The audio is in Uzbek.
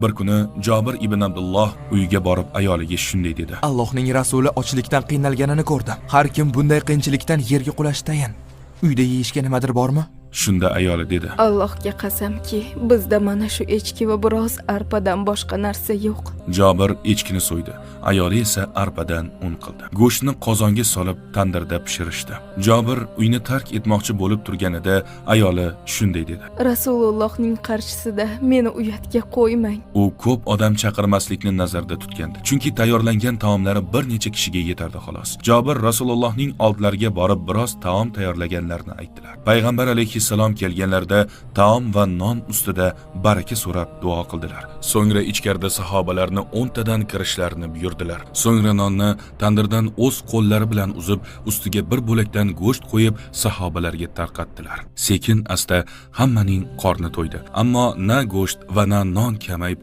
Bir kuni Jabir ibn Abdulloh uyiga borib ayoliga shunday dedi. Allohning rasuli ochlikdan qiynalganini ko'rdim. Har kim bunday qiyinchilikdan yerga qulash tayin. Uyda yeyishga nimadir bormi? Shunda ayoli dedi. Allohga qasamki, bizda mana shu echki va biroz arpadan boshqa narsa yo'q. Jabir echkini so'ydi. Ayoli esa arpadan un qildi. Go'shtni qozonga solib tandirda pishirishdi. Jabir uyni tark etmoqchi bo'lib turganida ayoli shunday dedi. Rasulullohning qarshisida meni uyatga qo'ymang. U ko'p odam chaqirmaslikni nazarda tutgandi. Chunki tayyorlangan taomlari bir necha kishiga yetardi xolos. Jabir Rasulullohning oldlariga borib biroz taom tayyorlaganlarini aytdilar. Payg'ambar alayhissalom kelganlarida taom va non ustida baraka so'rab duo qildilar. So'ngra ichkarida sahobalarni 10 tadan kirishlarini buyurdilar. So'ngra nonni tandirdan o'z qo'llari bilan uzib, ustiga bir bo'lakdan go'sht qo'yib sahobalarga tarqatdilar. Sekin asta hammaning qorni to'ydi. Ammo na go'sht va na non kamayib